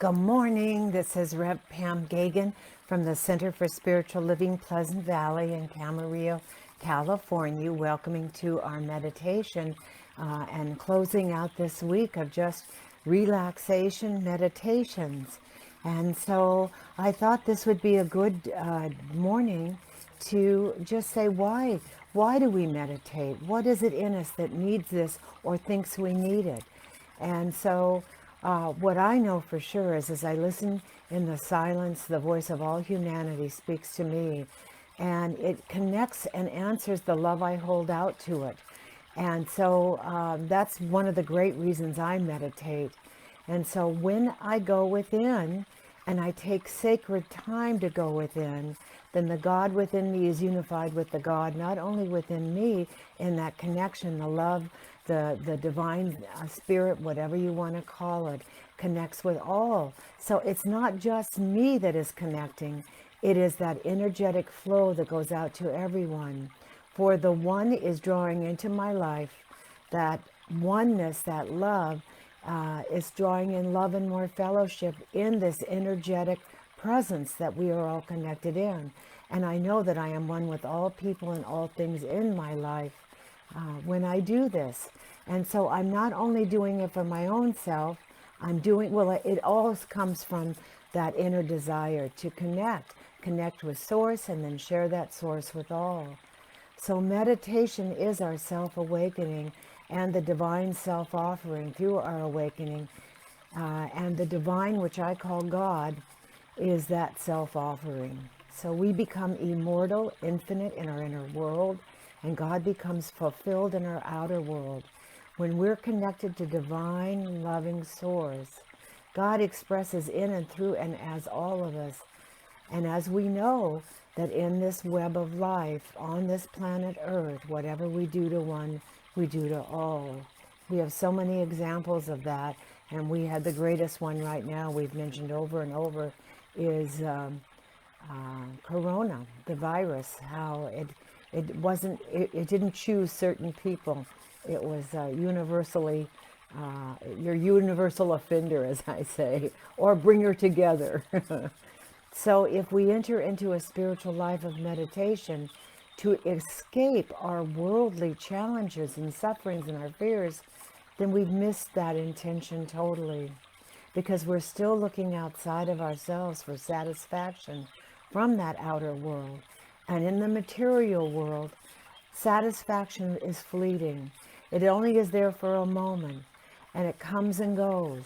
Good morning. This is Rev. Pam Geagan from the Center for Spiritual Living, Pleasant Valley in Camarillo, California, welcoming to our meditation and closing out this week of just relaxation meditations. And so I thought this would be a good morning to just say, why? Why do we meditate? What is it in us that needs this or thinks we need it? And so what I know for sure is as I listen in the silence, the voice of all humanity speaks to me, and it connects and answers the love I hold out to it. And so that's one of the great reasons I meditate. And so when I go within and I take sacred time to go within, then the God within me is unified with the God not only within me in that connection, the love, the divine spirit, whatever you want to call it, connects with all. So it's not just me that is connecting. It is that energetic flow that goes out to everyone. For the one is drawing into my life, that oneness, that love, is drawing in love and more fellowship in this energetic presence that we are all connected in. And I know that I am one with all people and all things in my life when I do this. And so I'm not only doing it for my own self, I'm doing, well, it all comes from that inner desire to connect with Source and then share that Source with all. So meditation is our self-awakening and the divine self-offering through our awakening. And the divine, which I call God, is that self-offering. So we become immortal, infinite in our inner world, and God becomes fulfilled in our outer world. When we're connected to divine, loving Source, God expresses in and through and as all of us. And as we know that in this web of life, on this planet Earth, whatever we do to one, we do to all. We have so many examples of that, and we had the greatest one right now we've mentioned over and over is Corona, the virus, how it didn't choose certain people. It was universally, your universal offender, as I say, or bringer together. So if we enter into a spiritual life of meditation to escape our worldly challenges and sufferings and our fears, then we've missed that intention totally, because we're still looking outside of ourselves for satisfaction from that outer world. And in the material world, satisfaction is fleeting. It only is there for a moment, and it comes and goes.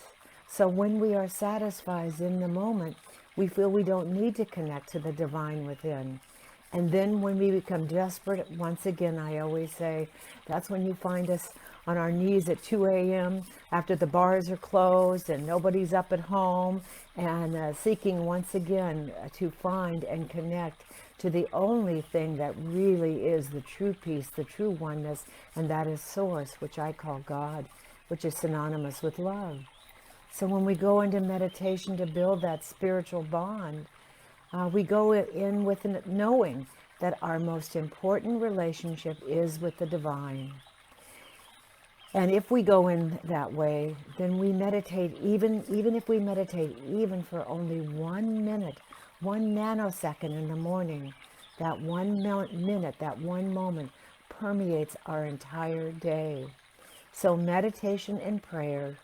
So when we are satisfied in the moment, we feel we don't need to connect to the divine within. And then when we become desperate, once again, I always say, that's when you find us on our knees at 2 a.m. after the bars are closed and nobody's up at home, and seeking once again to find and connect to the only thing that really is the true peace, the true oneness, and that is Source, which I call God, which is synonymous with love. So when we go into meditation to build that spiritual bond, we go in with knowing that our most important relationship is with the divine. And if we go in that way, then we meditate, even if we meditate even for only 1 minute, 1 nanosecond in the morning, that 1 minute, that one moment permeates our entire day. So meditation and prayer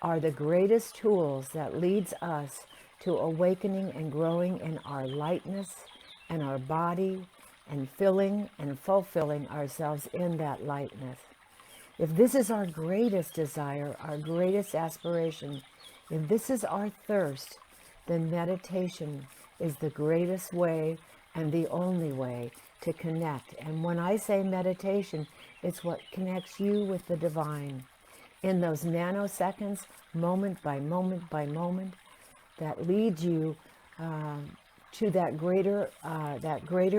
are the greatest tools that leads us to awakening and growing in our lightness and our body, and filling and fulfilling ourselves in that lightness. If this is our greatest desire, our greatest aspiration, if this is our thirst, then meditation is the greatest way and the only way to connect. And when I say meditation, it's what connects you with the divine. In those nanoseconds, moment by moment by moment, that leads you to that greater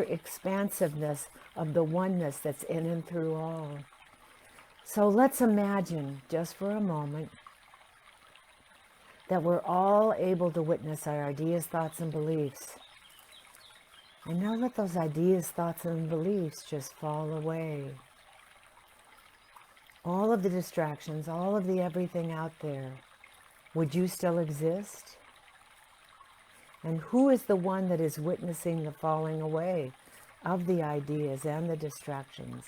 expansiveness of the oneness that's in and through all. So let's imagine, just for a moment, that we're all able to witness our ideas, thoughts, and beliefs. And now let those ideas, thoughts, and beliefs just fall away. All of the distractions, all of the everything out there, would you still exist? And who is the one that is witnessing the falling away of the ideas and the distractions?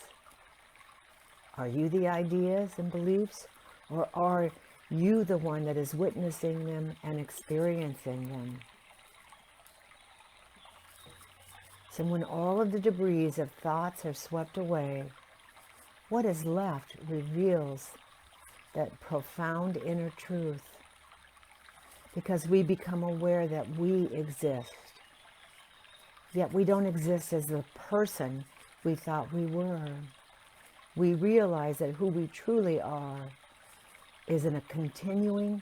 Are you the ideas and beliefs, or are you the one that is witnessing them and experiencing them? So when all of the debris of thoughts are swept away, what is left reveals that profound inner truth, because we become aware that we exist. Yet we don't exist as the person we thought we were. We realize that who we truly are is in a continuing,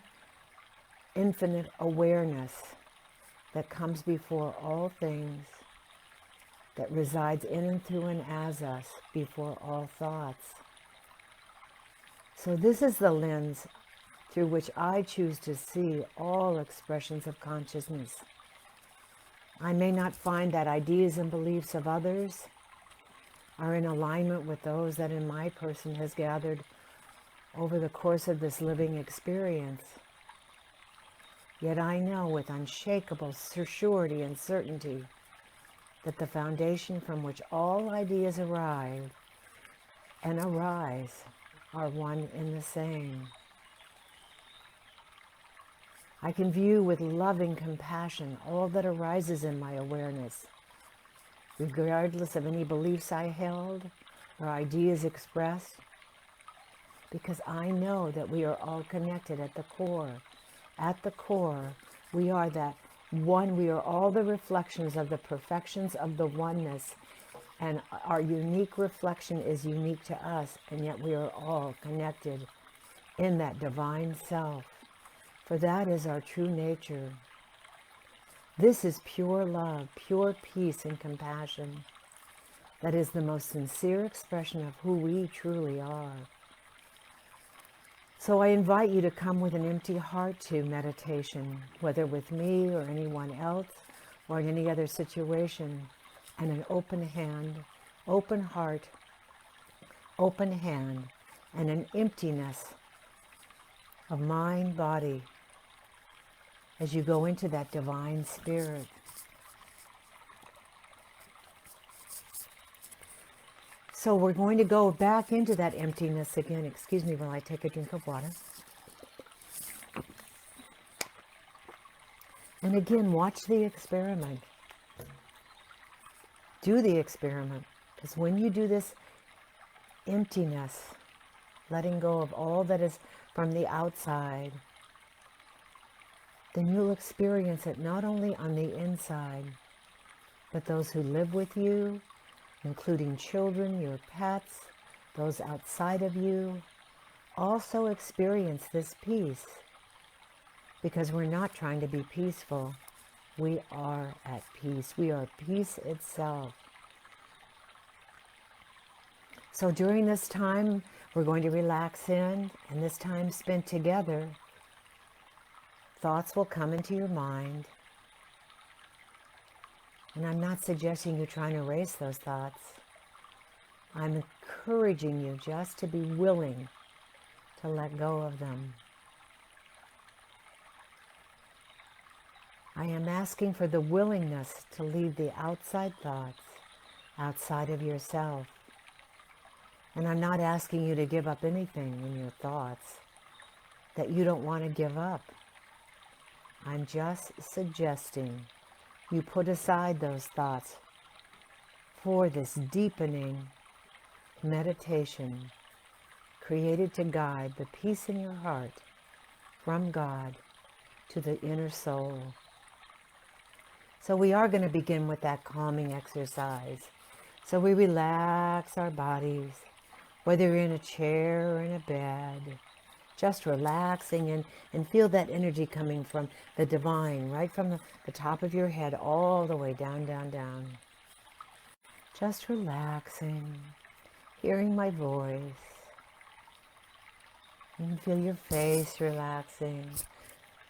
infinite awareness that comes before all things, that resides in and through and as us before all thoughts. So this is the lens through which I choose to see all expressions of consciousness. I may not find that ideas and beliefs of others are in alignment with those that in my person has gathered over the course of this living experience. Yet I know with unshakable surety and certainty that the foundation from which all ideas arrive and arise are one and the same. I can view with loving compassion all that arises in my awareness, regardless of any beliefs I held or ideas expressed, because I know that we are all connected at the core. At the core, we are that one. We are all the reflections of the perfections of the oneness, and our unique reflection is unique to us, and yet we are all connected in that divine self, for that is our true nature. This is pure love, pure peace and compassion. That is the most sincere expression of who we truly are. So I invite you to come with an empty heart to meditation, whether with me or anyone else or in any other situation, and an open hand, open heart, open hand, and an emptiness of mind, body, as you go into that divine spirit. So we're going to go back into that emptiness again. Excuse me while I take a drink of water. And again, watch the experiment. Do the experiment. Because when you do this emptiness, letting go of all that is from the outside, then you'll experience it not only on the inside, but those who live with you, including children, your pets, those outside of you, also experience this peace. Because we're not trying to be peaceful. We are at peace. We are peace itself. So during this time, we're going to relax in, and this time spent together, thoughts will come into your mind. And I'm not suggesting you try and erase those thoughts. I'm encouraging you just to be willing to let go of them. I am asking for the willingness to leave the outside thoughts outside of yourself. And I'm not asking you to give up anything in your thoughts that you don't want to give up. I'm just suggesting you put aside those thoughts for this deepening meditation created to guide the peace in your heart from God to the inner soul. So we are going to begin with that calming exercise. So we relax our bodies, whether you're in a chair or in a bed, just relaxing and feel that energy coming from the divine, right from the top of your head all the way down, down, down. Just relaxing, hearing my voice. You can feel your face relaxing.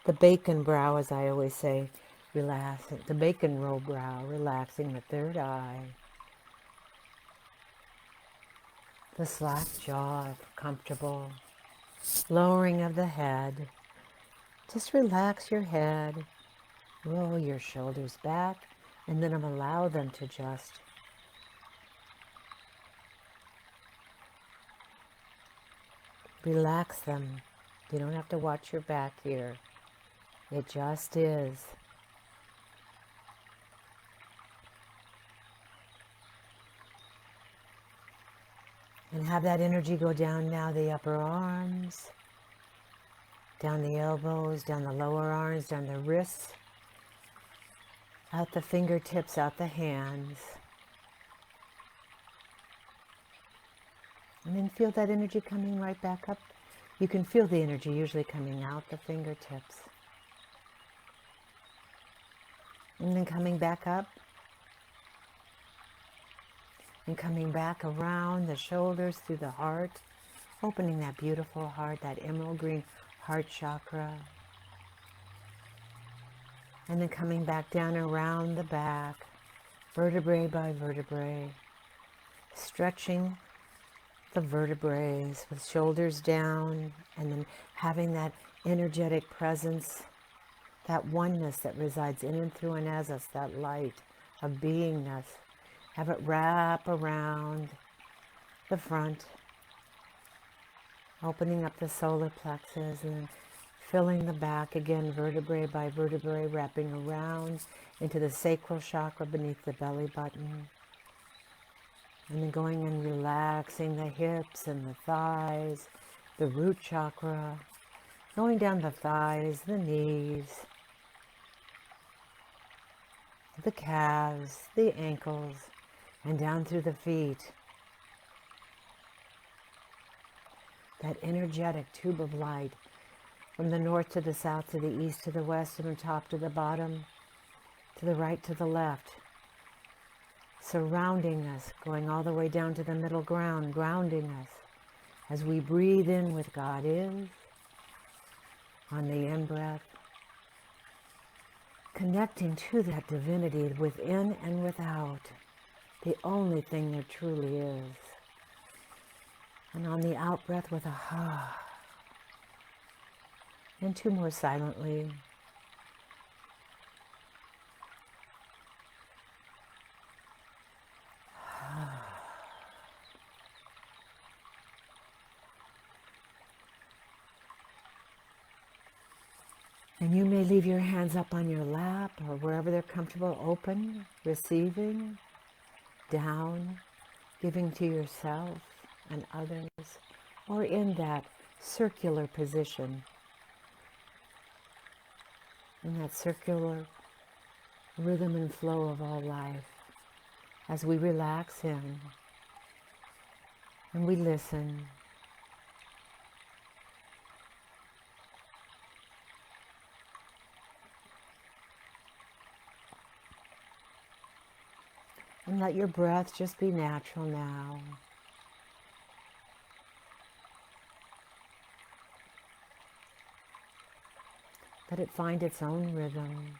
The bacon brow, as I always say, relaxing. The bacon roll brow, relaxing the third eye. The slack jaw, comfortable. Lowering of the head. Just relax your head. Roll your shoulders back and then allow them to just relax them. You don't have to watch your back here. It just is. And have that energy go down now the upper arms, down the elbows, down the lower arms, down the wrists, out the fingertips, out the hands. And then feel that energy coming right back up. You can feel the energy usually coming out the fingertips. And then coming back up. And coming back around the shoulders through the heart. Opening that beautiful heart, that emerald green heart chakra. And then coming back down around the back, vertebrae by vertebrae. Stretching the vertebrae with shoulders down, and then having that energetic presence, that oneness that resides in and through and as us, that light of beingness. Have it wrap around the front, opening up the solar plexus and filling the back again, vertebrae by vertebrae, wrapping around into the sacral chakra beneath the belly button. And then going and relaxing the hips and the thighs, the root chakra, going down the thighs, the knees, the calves, the ankles, and down through the feet. That energetic tube of light from the north to the south, to the east, to the west, and the top to the bottom, to the right, to the left. Surrounding us, going all the way down to the middle ground, grounding us as we breathe in with God is on the in-breath, connecting to that divinity within and without, the only thing there truly is. And on the out-breath with a ha, and two more silently. And you may leave your hands up on your lap or wherever they're comfortable, open, receiving, down, giving to yourself and others, or in that circular position, in that circular rhythm and flow of all life, as we relax in and we listen. And let your breath just be natural now. Let it find its own rhythm.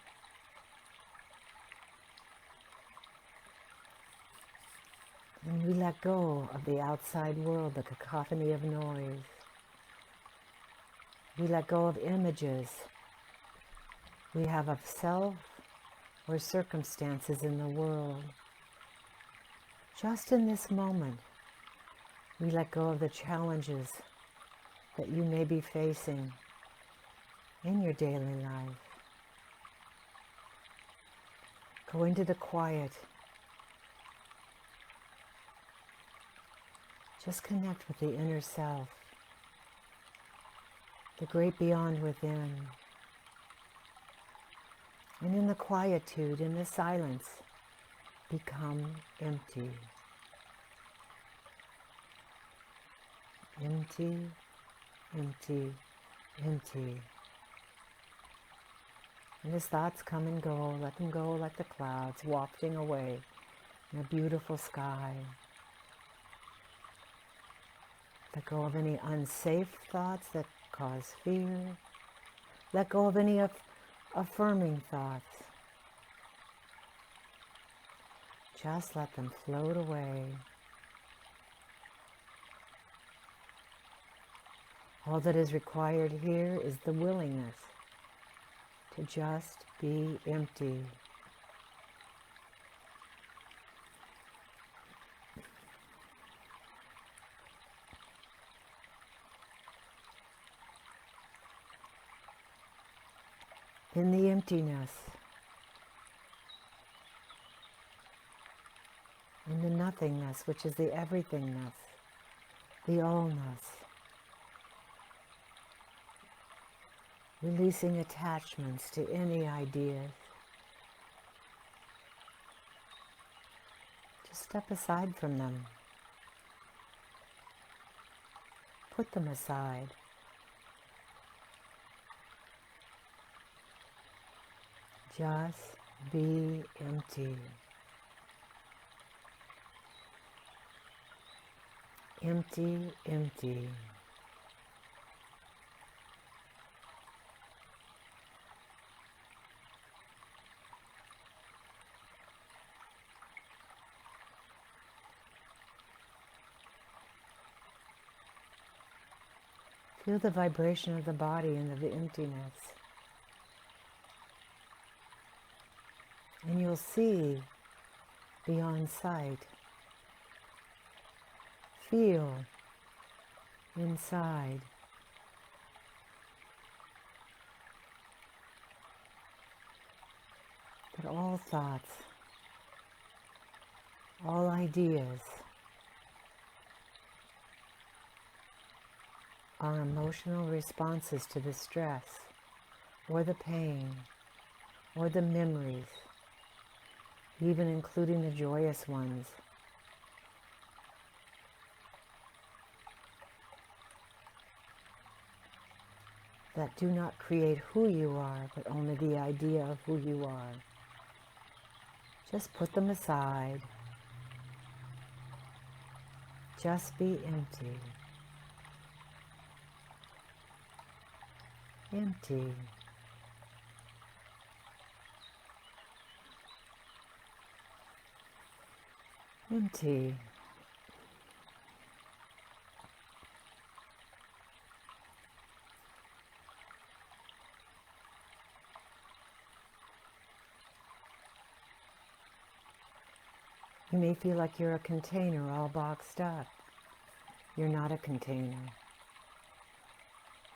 And we let go of the outside world, the cacophony of noise. We let go of images we have of self or circumstances in the world. Just in this moment, we let go of the challenges that you may be facing in your daily life. Go into the quiet. Just connect with the inner self, the great beyond within. And in the quietude, in the silence, become empty. Empty, empty, empty. And as thoughts come and go, let them go like the clouds wafting away in a beautiful sky. Let go of any unsafe thoughts that cause fear. Let go of any affirming thoughts. Just let them float away. All that is required here is the willingness to just be empty. In the emptiness, in the nothingness, which is the everythingness, the allness, releasing attachments to any ideas. Just step aside from them. Put them aside. Just be empty. Empty, empty. Feel the vibration of the body and of the emptiness. And you'll see beyond sight. Feel inside. That all thoughts, all ideas are emotional responses to the stress or the pain or the memories, even including the joyous ones. That do not create who you are, but only the idea of who you are. Just put them aside. Just be empty. Empty. Empty. You may feel like you're a container all boxed up. You're not a container.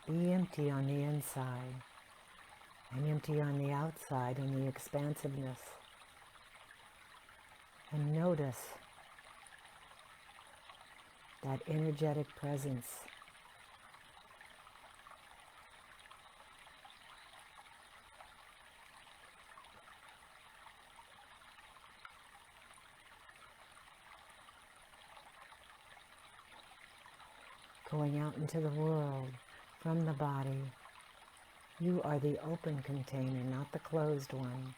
Be empty on the inside and empty on the outside in the expansiveness. And notice that energetic presence. Going out into the world from the body. You are the open container, not the closed one.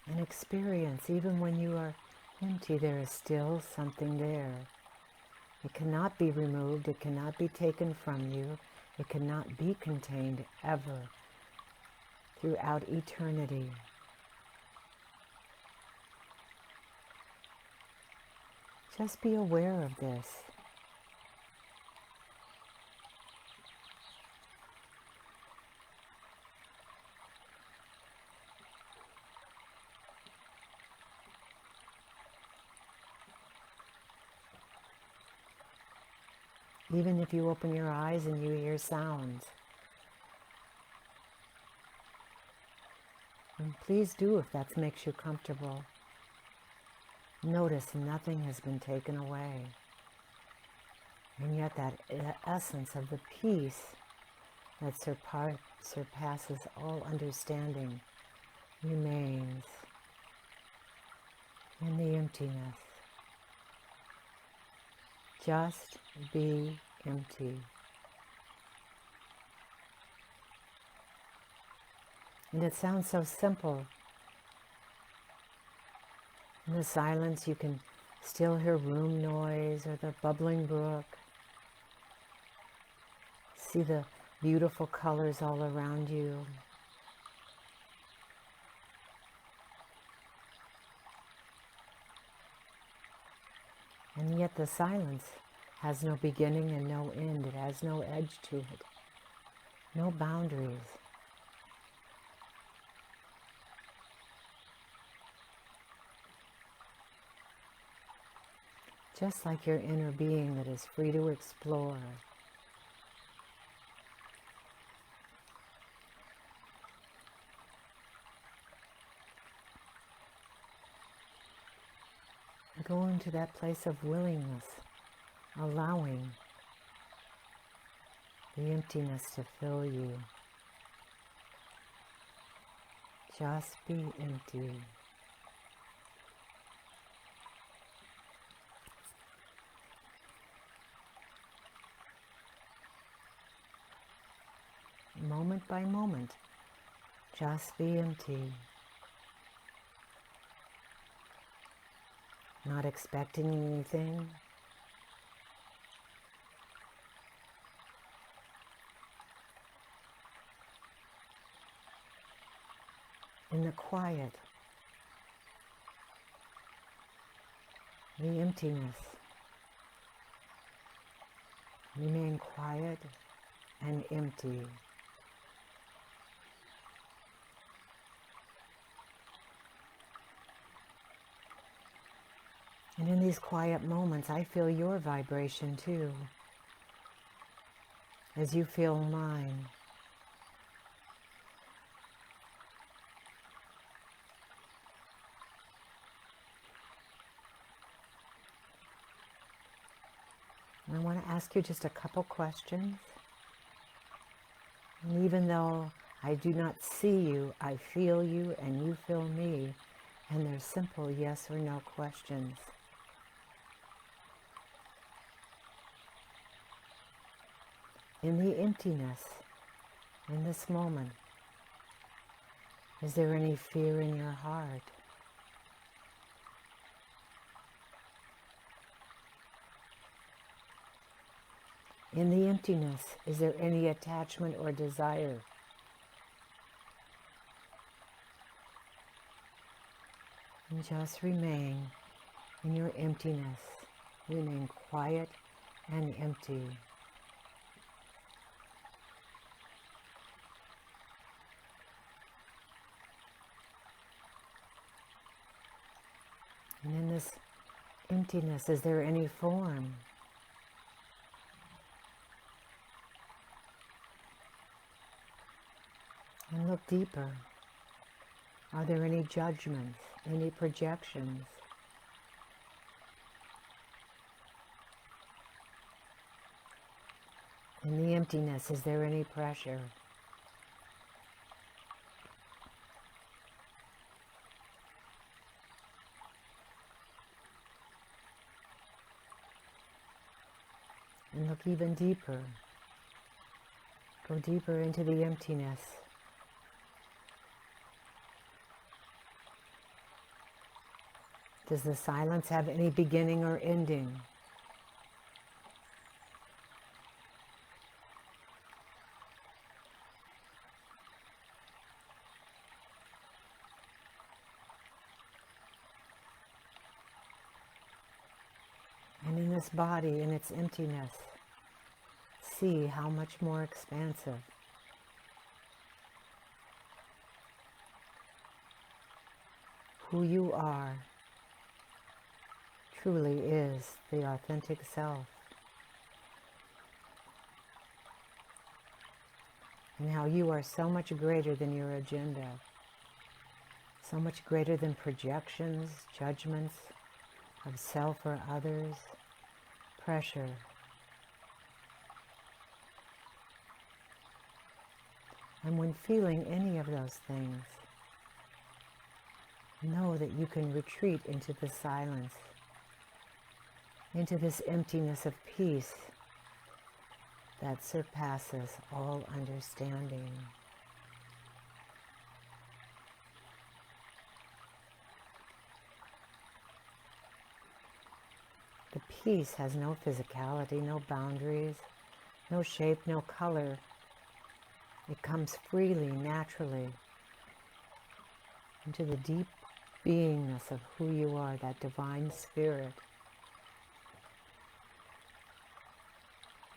And experience, even when you are empty, there is still something there. It cannot be removed, it cannot be taken from you. It cannot be contained ever throughout eternity. Just be aware of this. Even if you open your eyes and you hear sounds. And please do if that makes you comfortable. Notice nothing has been taken away. And yet that essence of the peace that surpasses all understanding remains in the emptiness. Just be empty. And it sounds so simple. In the silence you can still hear room noise or the bubbling brook. See the beautiful colors all around you. And yet the silence has no beginning and no end. It has no edge to it, no boundaries. Just like your inner being that is free to explore. Go into that place of willingness, allowing the emptiness to fill you. Just be empty. Moment by moment, just be empty. Not expecting anything. In the quiet, the emptiness, remain quiet and empty. And in these quiet moments, I feel your vibration too, as you feel mine. And I want to ask you just a couple questions. And even though I do not see you, I feel you and you feel me. And they're simple yes or no questions. In the emptiness, in this moment, is there any fear in your heart? In the emptiness, is there any attachment or desire? And just remain in your emptiness. Remain quiet and empty. And in this emptiness, is there any form? And look deeper. Are there any judgments, any projections? In the emptiness, is there any pressure? And look even deeper. Go deeper into the emptiness. Does the silence have any beginning or ending? And in this body, in its emptiness, see how much more expansive. Who you are truly is the authentic self. And how you are so much greater than your agenda, so much greater than projections, judgments of self or others, pressure. And when feeling any of those things, know that you can retreat into the silence, into this emptiness of peace that surpasses all understanding. The peace has no physicality, no boundaries, no shape, no color. It comes freely, naturally, into the deep beingness of who you are, that divine spirit.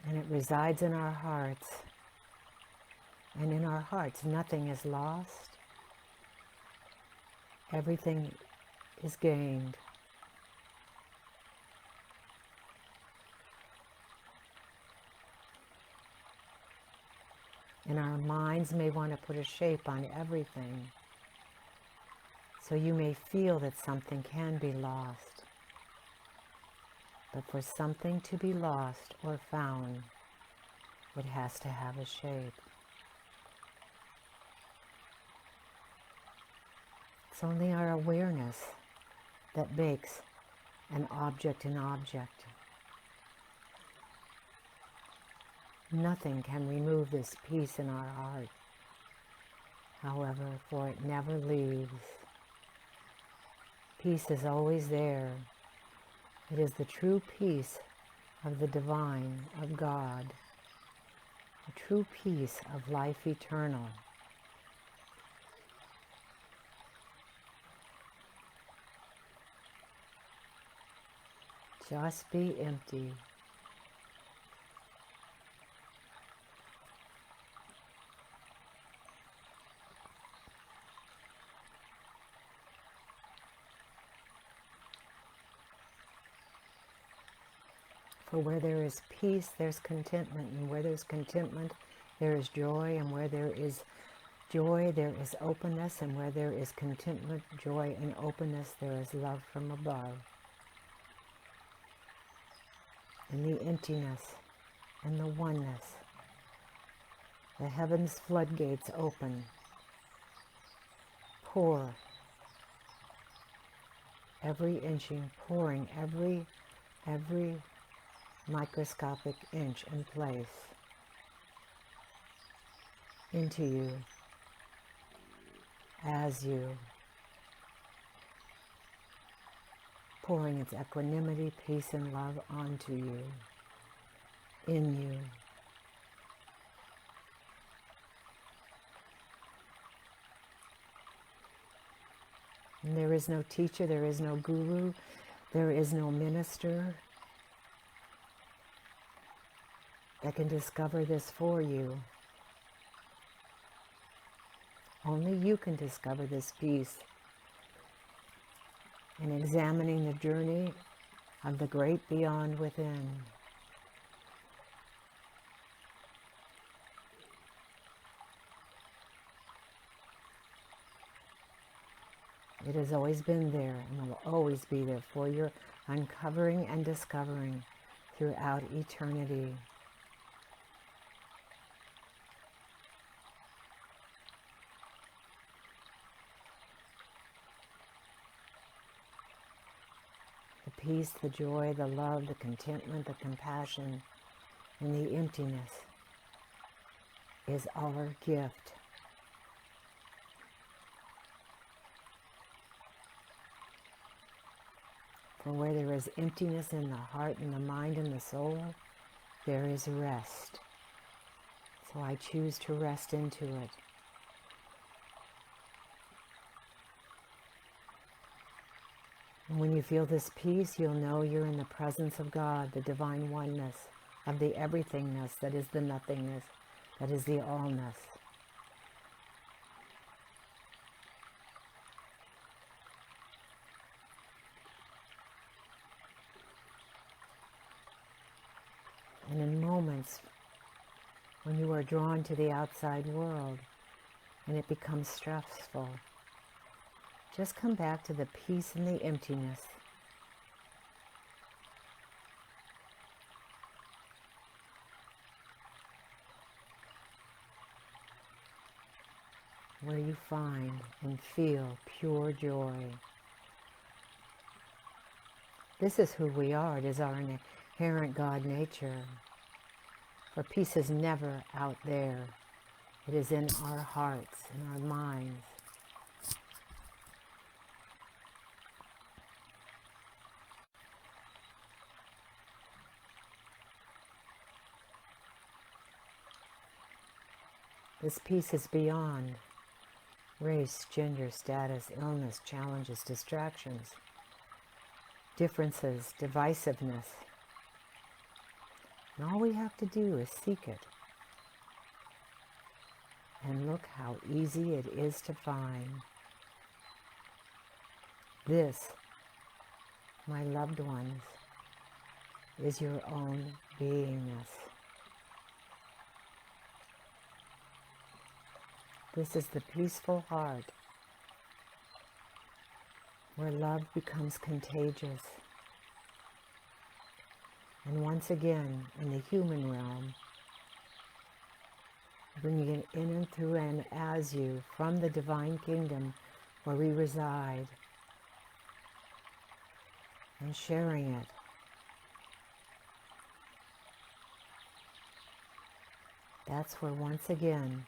And it resides in our hearts. And in our hearts, nothing is lost. Everything is gained. And our minds may want to put a shape on everything. So you may feel that something can be lost. But for something to be lost or found, it has to have a shape. It's only our awareness that makes an object an object. Nothing can remove this peace in our heart, however, for it never leaves. Peace is always there. It is the true peace of the divine, of God, the true peace of life eternal. Just be empty. For where there is peace, there's contentment. And where there's contentment, there is joy. And where there is joy, there is openness. And where there is contentment, joy, and openness, there is love from above. In the emptiness and the oneness, the heavens' floodgates open. Pour. Every inching, pouring every microscopic inch in place into you, as you, pouring its equanimity, peace, and love onto you, in you. And there is no teacher, there is no guru, there is no minister that can discover this for you. Only you can discover this peace in examining the journey of the great beyond within. It has always been there and will always be there for your uncovering and discovering throughout eternity. The peace, the joy, the love, the contentment, the compassion, and the emptiness is our gift. For where there is emptiness in the heart and the mind and the soul, there is rest. So I choose to rest into it. And when you feel this peace, you'll know you're in the presence of God, the divine oneness, of the everythingness that is the nothingness, that is the allness. And in moments when you are drawn to the outside world and it becomes stressful, just come back to the peace and the emptiness. Where you find and feel pure joy. This is who we are. It is our inherent God nature. For peace is never out there. It is in our hearts, in our minds. This peace is beyond race, gender, status, illness, challenges, distractions, differences, divisiveness. And all we have to do is seek it. And look how easy it is to find. This, my loved ones, is your own beingness. This is the peaceful heart where love becomes contagious. And once again, in the human realm, bringing it in and through and as you from the divine kingdom where we reside, and sharing it. That's where once again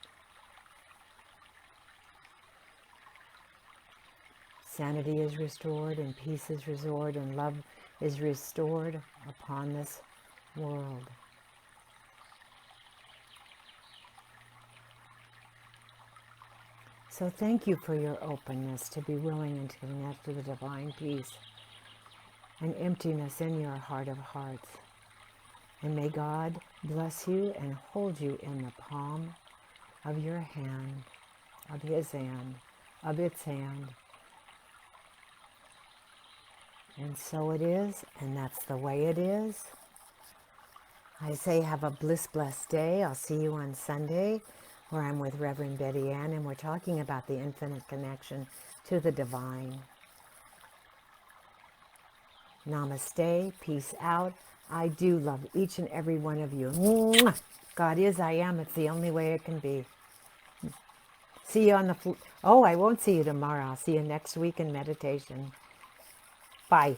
sanity is restored and peace is restored and love is restored upon this world. So thank you for your openness to be willing and to connect to the divine peace and emptiness in your heart of hearts. And may God bless you and hold you in the palm of your hand, of his hand, of its hand. And so it is, and that's the way it is. I say have a blessed day. I'll see you on Sunday, where I'm with Reverend Betty Ann, and we're talking about the infinite connection to the divine. Namaste, peace out. I do love each and every one of you. Mwah! God is, I am. It's the only way it can be. See you on the... Oh, I won't see you tomorrow. I'll see you next week in meditation. Bye.